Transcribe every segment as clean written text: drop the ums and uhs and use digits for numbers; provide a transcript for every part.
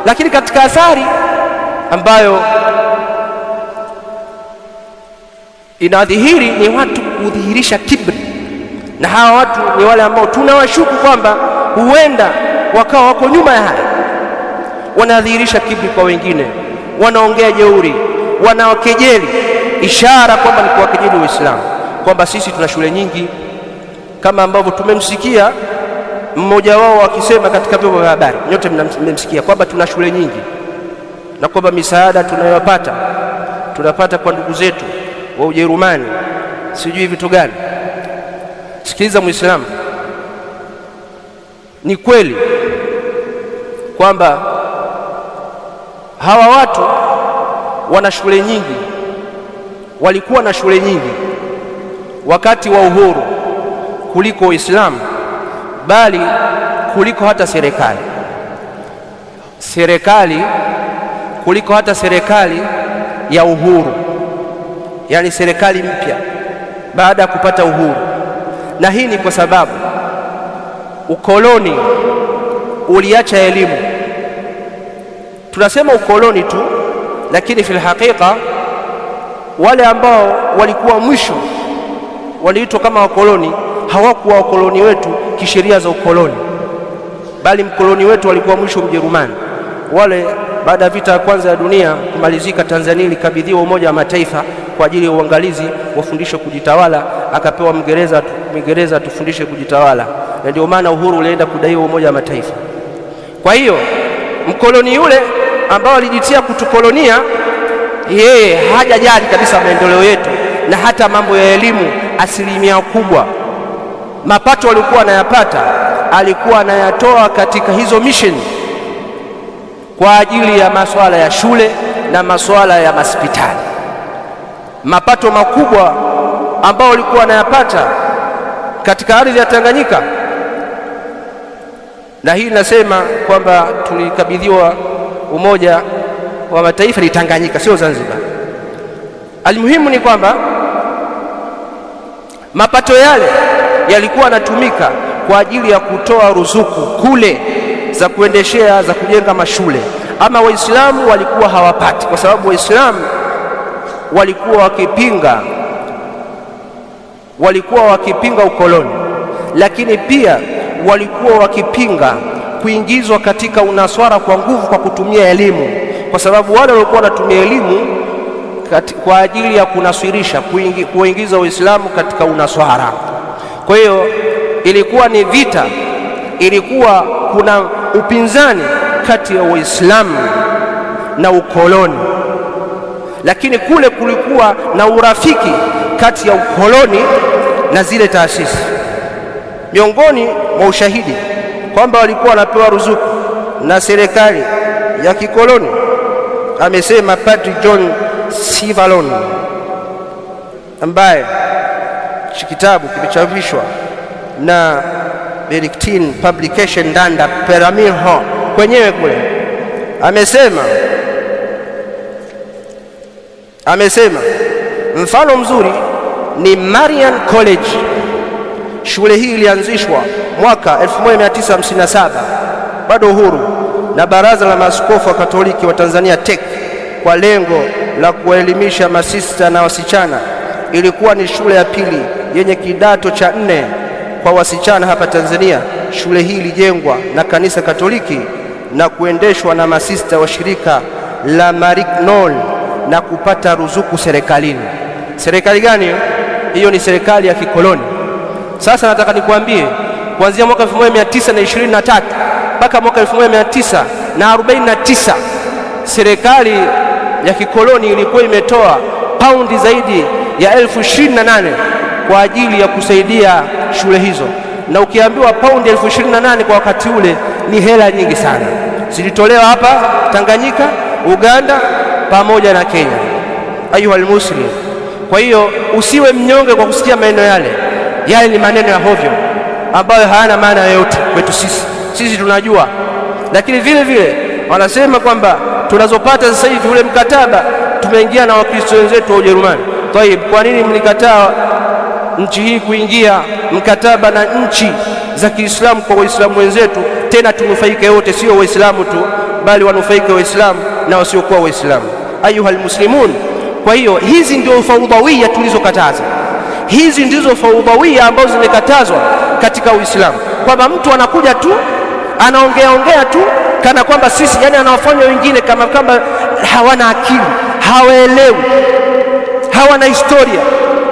Lakini katika athari ambayo inadhihiri ni watu kudhihirisha kibri, na hawa watu ni wale ambao tunawashuku kwamba huenda wakawa wako nyuma ya haya. Wanadhihirisha kibri kwa wengine, wanaongea jeuri, wanawakejeli, ishara kwamba ni kuwakejeli Waislamu, kwamba sisi tuna shule nyingi, kama ambavyo tumemsikia mmoja wao akisema katika vyombo vya habari, nyote mmemsikia kwamba tuna shule nyingi na kwamba misaada tunayopata tunapata kwa ndugu zetu wa Ujerumani, sijui vitu gani. Sikiliza Muislamu, ni kweli kwamba hawa watu wana shule nyingi, walikuwa na shule nyingi wakati wa uhuru kuliko Uislamu, bali kuliko hata serikali kuliko hata serikali ya uhuru, yani serikali mpya baada ya kupata uhuru. Na hii ni kwa sababu ukoloni uliacha elimu. Tunasema ukoloni tu, lakini fil haqiqa wale ambao walikuwa mwisho waliitwa kama wakoloni hawakuwa wakoloni wetu kisheria za ukoloni, bali mkoloni wetu walikuwa mwisho Mjerumani. Wale baada ya vita ya kwanza ya dunia kumalizika, Tanzania ilikabidhiwa Umoja wa Mataifa kwa ajili ya uangalizi, wafundishe kujitawala, akapewa Mwingereza tufundishe kujitawala, na ndio maana uhuru ulienda kudaiwa Umoja wa Mataifa. Kwa hiyo mkoloni yule ambao alijitia kutukolonia, yeye hajajali kabisa maendeleo yetu, na hata mambo ya elimu asilimia kubwa mapato alikuwa anayapata alikuwa anayatoa katika hizo mission kwa ajili ya masuala ya shule na masuala ya hospitali. Mapato makubwa ambao alikuwa anayapata katika ardhi ya Tanganyika, na hii nasema kwamba tulikabidhiwa Umoja wa Mataifa ni Tanganyika, sio Zanzibar. Almuhimu ni kwamba mapato yale yalikuwa yanatumika kwa ajili ya kutoa ruzuku kule za kuendeshea, za kujenga mashule. Ama Waislamu walikuwa hawapati, kwa sababu Waislamu walikuwa wakipinga ukoloni, lakini pia walikuwa wakipinga kuingizwa katika unaswara kwa nguvu kwa kutumia elimu, kwa sababu wale walikuwa wanatumia elimu kwa ajili ya kunaswirisha, kuingiza Uislamu katika unaswara. Kwa hiyo ilikuwa ni vita, ilikuwa kuna upinzani kati ya Uislamu na ukoloni, lakini kule kulikuwa na urafiki kati ya ukoloni na zile taasisi. Miongoni mwa ushahidi kwamba walikuwa wanapewa ruzuku na serikali ya kikoloni, amesema Padri John Sivalon, ambaye kitabu kimechapishwa na Benedictine Publication Ndanda Peramirho kwenyewe kule, amesema mfano mzuri ni Marian College. Shule hii ilianzishwa mwaka 1957 bado uhuru na Baraza la Maaskofu wa Katoliki wa Tanzania TEC kwa lengo la kuwaelimisha masista na wasichana. Ilikuwa ni shule ya pili yenye kidato cha 4 kwa wasichana hapa Tanzania. Shule hii ilijengwa na Kanisa Katoliki na kuendeshwa na masista wa shirika la Maryknoll na kupata ruzuku serikalini. Serikali gani hiyo? Ni serikali ya kikoloni. Sasa nataka nikuambie, kuanzia mwaka 1923 mpaka mwaka 1949 serikali ya kikoloni ilikuwa imetoa paundi zaidi ya 28,000 kwa ajili ya kusaidia shule hizo, na ukiambiwa paundi 28,000 kwa wakati ule ni hela nyingi sana. Zilitolewa hapa Tanganyika, Uganda pamoja na Kenya. Ayuha almuslim, kwa hiyo usiwe mnyonge kwa kusikia maneno yale. Yale ni maneno ya hovyo ambayo hayana maana yoyote kwetu sisi tunajua, lakini vile vile wanasema kwamba tunazopata sasa hivi ule mkataba tumeingia na Wakristo wenzetu wa Ujerumani. Kwa nini mlikataa nchi hii kuingia mkataba na nchi za Kiislamu kwa Waislamu wenzetu, tena tunufaike wote, sio Waislamu tu, bali wanufaike Waislamu na wasiokuwa Waislamu. Ayuha almuslimun, kwa hiyo hizi ndio faudhawia tulizokataza. Hizi ndizo faudhawia ambazo zimekatazwa katika Uislamu, kwamba mtu anakuja tu anaongea tu kana kwamba sisi, yani anawafanya wengine kama hawana akili, hawaelewi, hawana historia,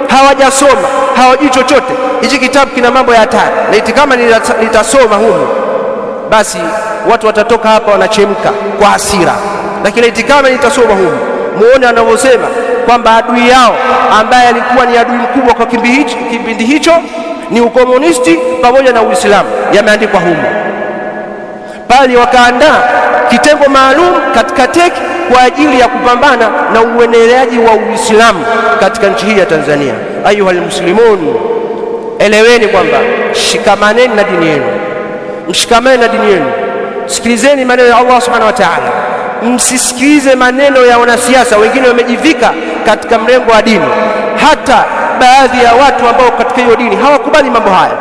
hawajasoma, hawajui chochote. Hichi kitabu kina mambo ya hatari, na iti kama nitasoma humu basi watu watatoka hapa wanachemka kwa hasira, lakini iti kama nitasoma humu, muone anavyosema kwamba adui yao ambaye alikuwa ni adui mkubwa kwa kipindi hicho ni ukomunisti pamoja na Uislamu, yameandikwa humu. Bali wakaandaa kitengo maalum katika TEC kwa ajili ya kupambana na ueneleaji wa Uislamu katika nchi hii ya Tanzania. Ayuha almuslimun, eleweni kwamba shikamaneni na dini yenu, mshikamane na dini yenu, sikilizeni maneno ya Allah subhanahu wa ta'ala, msisikilize maneno ya wanasiasa. Wengine wamejivika katika mrengo wa dini, hata baadhi ya watu ambao katika hiyo dini hawakubali mambo haya.